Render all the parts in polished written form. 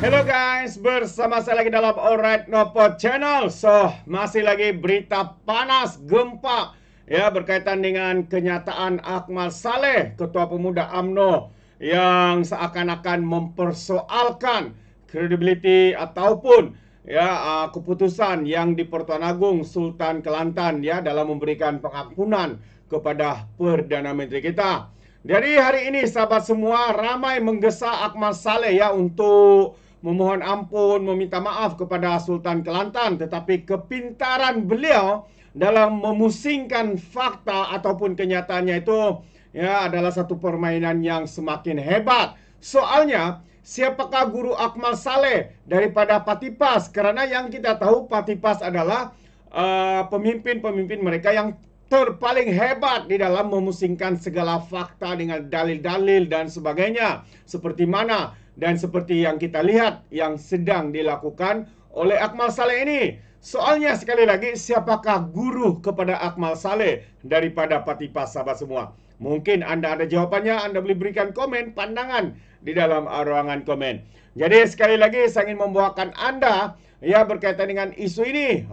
Hello guys, bersama saya lagi dalam Alright Nopod Channel. Masih lagi berita panas gempa ya berkaitan dengan kenyataan Akmal Saleh, Ketua Pemuda UMNO, yang seakan-akan mempersoalkan kredibiliti ataupun keputusan yang di Pertuan Agong Sultan Kelantan ya dalam memberikan pengampunan kepada Perdana Menteri kita. Jadi hari ini sahabat semua ramai menggesa Akmal Saleh ya untuk memohon ampun, meminta maaf kepada Sultan Kelantan, tetapi kepintaran beliau dalam memusingkan fakta ataupun kenyataannya itu ya adalah satu permainan yang semakin hebat. Soalnya, siapakah guru Akmal Saleh daripada Patipas? Karena yang kita tahu Patipas adalah pemimpin-pemimpin mereka yang terpaling hebat di dalam memusingkan segala fakta dengan dalil-dalil dan sebagainya. Seperti mana dan seperti yang kita lihat yang sedang dilakukan oleh Akmal Saleh ini. Soalnya sekali lagi, siapakah guru kepada Akmal Saleh daripada Patipas, sahabat semua? Mungkin Anda ada jawabannya, Anda boleh berikan komen, pandangan di dalam ruangan komen. Jadi sekali lagi saya ingin membawakan Anda ya berkaitan dengan isu ini.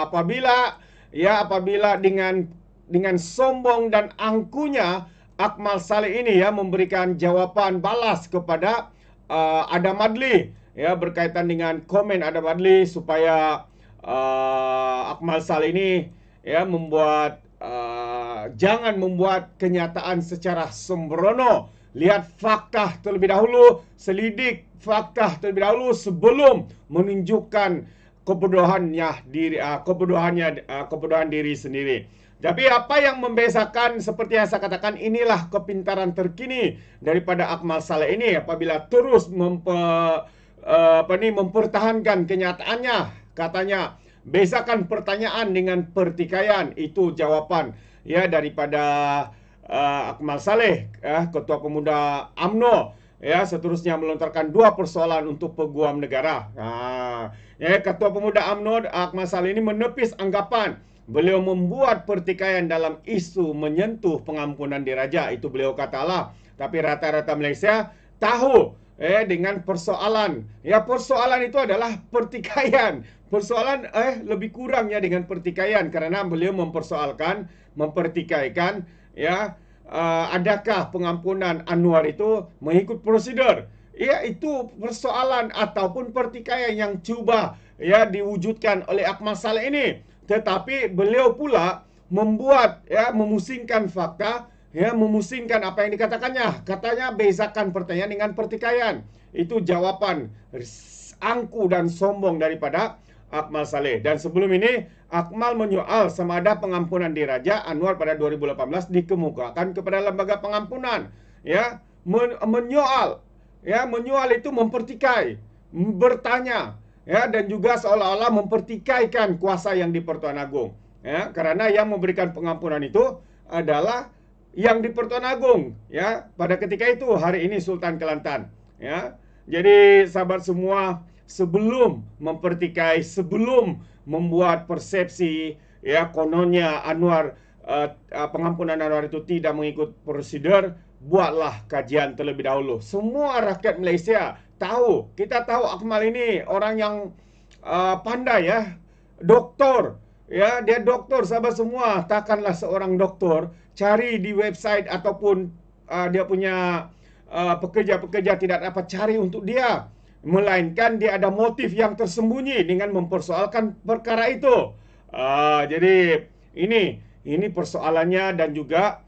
Apabila dengan sombong dan angkunya Akmal Saleh ini ya memberikan jawaban balas kepada Adam Adli ya berkaitan dengan komen Adam Adli supaya Akmal Saleh ini ya jangan membuat kenyataan secara sembrono. Lihat fakta terlebih dahulu, selidik fakta terlebih dahulu sebelum menunjukkan kebodohan diri sendiri. Tapi apa yang membezakan, seperti yang saya katakan, inilah kepintaran terkini daripada Akmal Saleh ini apabila terus mempertahankan kenyataannya. Katanya, bezakan pertanyaan dengan pertikaian. Itu jawaban ya daripada Akmal Saleh, Ketua Pemuda UMNO. Ya, seterusnya melontarkan dua persoalan untuk peguam negara. Ketua Pemuda UMNO Akmal Saleh ini menepis anggapan beliau membuat pertikaian dalam isu menyentuh pengampunan diraja. Itu beliau katalah. Tapi rata-rata Malaysia tahu dengan persoalan. Ya, persoalan itu adalah pertikaian. Persoalan lebih kurangnya dengan pertikaian karena beliau mempertikaikan ya adakah pengampunan Anwar itu mengikut prosedur. Ya, itu persoalan ataupun pertikaian yang cuba ya diwujudkan oleh Akmal Saleh ini. Tetapi beliau pula memusingkan fakta, ya, memusingkan apa yang dikatakannya. Katanya bezakan pertanyaan dengan pertikaian. Itu jawaban angku dan sombong daripada Akmal Saleh. Dan sebelum ini Akmal menyoal sama ada pengampunan diraja Anwar pada 2018 dikemukakan kepada lembaga pengampunan. Ya, menyoal itu mempertikai, bertanya. Ya, dan juga seolah-olah mempertikaikan kuasa yang di Pertuan Agong. Ya, karena yang memberikan pengampunan itu adalah yang di Pertuan Agong. Ya, pada ketika itu hari ini Sultan Kelantan. Ya, jadi sahabat semua, sebelum mempertikai, sebelum membuat persepsi, ya kononnya Anwar pengampunan Anwar itu tidak mengikut prosedur, buatlah kajian terlebih dahulu. Semua rakyat Malaysia tahu, kita tahu Akmal ini orang yang pandai ya, doktor ya, dia doktor sahabat semua. Takkanlah seorang doktor cari di website ataupun dia punya pekerja-pekerja tidak dapat cari untuk dia, melainkan dia ada motif yang tersembunyi dengan mempersoalkan perkara itu. Jadi ini persoalannya dan juga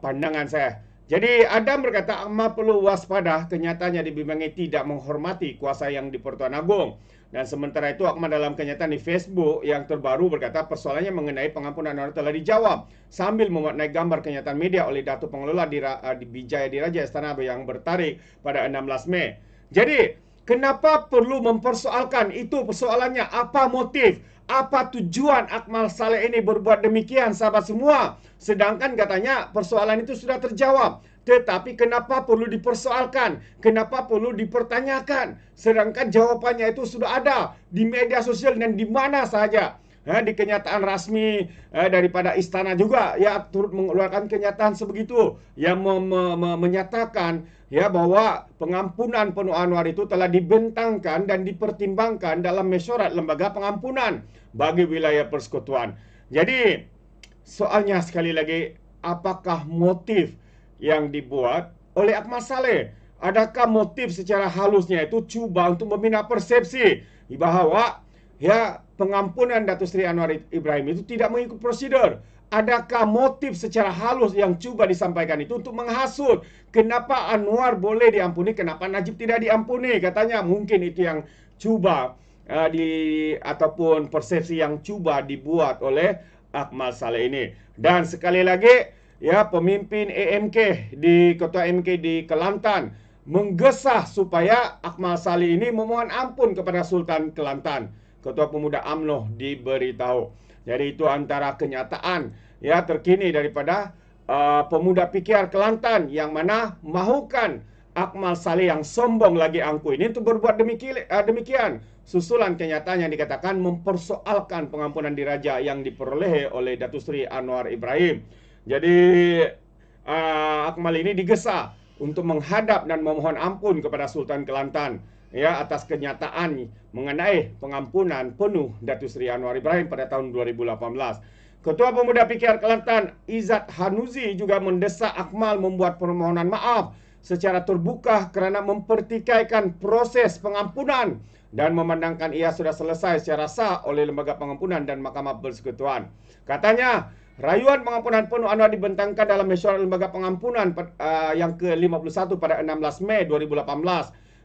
pandangan saya. Jadi Adam berkata Akmal perlu waspada, kenyataannya dibimbangi tidak menghormati kuasa yang di Pertuan Agong. Dan sementara itu Akmal dalam kenyataan di Facebook yang terbaru berkata persoalannya mengenai pengampunan Anwar telah dijawab sambil memuat naik gambar kenyataan media oleh Datuk Pengelola di Bijaya Diraja Istana yang bertarik pada 16 Mei. Jadi kenapa perlu mempersoalkan itu persoalannya? Apa motif? Apa tujuan Akmal Saleh ini berbuat demikian, sahabat semua? Sedangkan katanya persoalan itu sudah terjawab. Tetapi kenapa perlu dipersoalkan? Kenapa perlu dipertanyakan? Sedangkan jawabannya itu sudah ada di media sosial dan di mana saja. di kenyataan rasmi daripada istana juga turut mengeluarkan kenyataan sebegitu yang menyatakan bahwa pengampunan penuh Anwar itu telah dibentangkan dan dipertimbangkan dalam mesyuarat lembaga pengampunan bagi wilayah persekutuan. Jadi soalnya sekali lagi, apakah motif yang dibuat oleh Ahmad Saleh? Adakah motif secara halusnya itu cuba untuk membina persepsi bahawa pengampunan Datuk Seri Anwar Ibrahim itu tidak mengikut prosedur? Adakah motif secara halus yang cuba disampaikan itu untuk menghasut kenapa Anwar boleh diampuni, kenapa Najib tidak diampuni? Katanya mungkin itu yang cuba ataupun persepsi yang cuba dibuat oleh Ahmad Saleh ini. Dan sekali lagi, pemimpin AMK Ketua AMK di Kelantan menggesah supaya Ahmad Saleh ini memohon ampun kepada Sultan Kelantan. Ketua Pemuda UMNO diberitahu. Jadi itu antara kenyataan terkini daripada pemuda PKR Kelantan yang mana mahukan Ahmad Saleh yang sombong lagi angku ini untuk berbuat demikian. Susulan kenyataan yang dikatakan mempersoalkan pengampunan diraja yang diperoleh oleh Datuk Seri Anwar Ibrahim. Jadi Akmal ini digesa untuk menghadap dan memohon ampun kepada Sultan Kelantan atas kenyataan mengenai pengampunan penuh Datuk Seri Anwar Ibrahim pada tahun 2018. Ketua Pemuda PKR Kelantan Izzat Hanuzi juga mendesak Akmal membuat permohonan maaf secara terbuka kerana mempertikaikan proses pengampunan dan memandangkan ia sudah selesai secara sah oleh Lembaga Pengampunan dan Mahkamah Persekutuan. Katanya, rayuan pengampunan penuh Anwar dibentangkan dalam mesyuarat Lembaga Pengampunan yang ke-51 pada 16 Mei 2018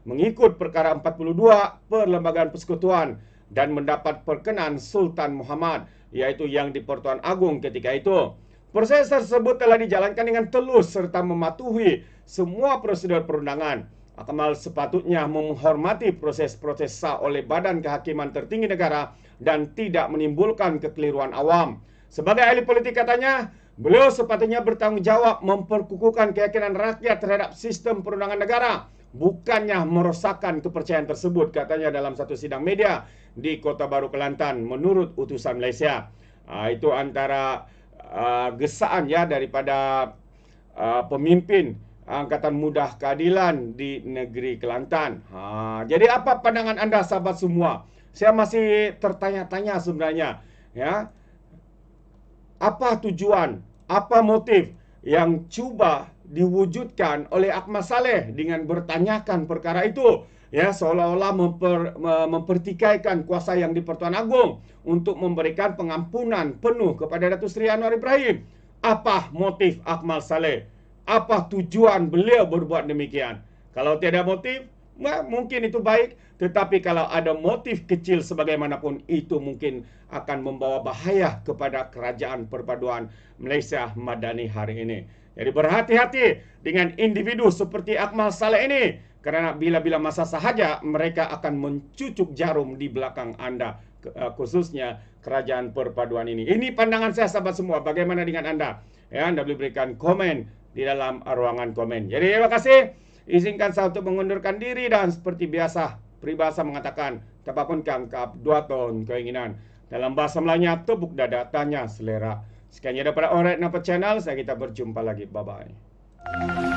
mengikut perkara 42 Perlembagaan Persekutuan dan mendapat perkenan Sultan Muhammad, iaitu yang di Pertuan Agong ketika itu. Proses tersebut telah dijalankan dengan telus serta mematuhi semua prosedur perundangan. Akmal sepatutnya menghormati proses-proses sah oleh Badan Kehakiman Tertinggi Negara dan tidak menimbulkan kekeliruan awam. Sebagai ahli politik katanya, beliau sepatutnya bertanggungjawab memperkukuhkan keyakinan rakyat terhadap sistem perundangan negara, bukannya merosakkan kepercayaan tersebut, katanya dalam satu sidang media di Kota Baru Kelantan menurut utusan Malaysia. Itu antara gesaan daripada pemimpin Angkatan Muda Keadilan di negeri Kelantan. Jadi apa pandangan anda sahabat semua? Saya masih tertanya-tanya sebenarnya, apa tujuan, apa motif yang cuba diwujudkan oleh Ahmad Saleh dengan bertanyakan perkara itu, seolah-olah mempertikaikan kuasa yang di Pertuan Agong untuk memberikan pengampunan penuh kepada Datuk Seri Anwar Ibrahim. Apa motif Ahmad Saleh? Apa tujuan beliau berbuat demikian? Kalau tiada motif, mungkin itu baik. Tetapi kalau ada motif kecil sebagaimanapun, itu mungkin akan membawa bahaya kepada Kerajaan Perpaduan Malaysia Madani hari ini. Jadi berhati-hati dengan individu seperti Ahmad Saleh ini, kerana bila-bila masa sahaja mereka akan mencucuk jarum di belakang anda, khususnya Kerajaan Perpaduan ini. Ini pandangan saya sahabat semua. Bagaimana dengan anda? Anda boleh berikan komen di dalam ruangan komen. Jadi terima kasih. Izinkan saya untuk mengundurkan diri dan seperti biasa, peribahasa mengatakan, apapun kangkap, 2 tahun keinginan. Dalam bahasa Melayunya, tepuk dada, tanya selera. Sekian daripada Alright Nampak Channel. Saya kita berjumpa lagi. Bye-bye.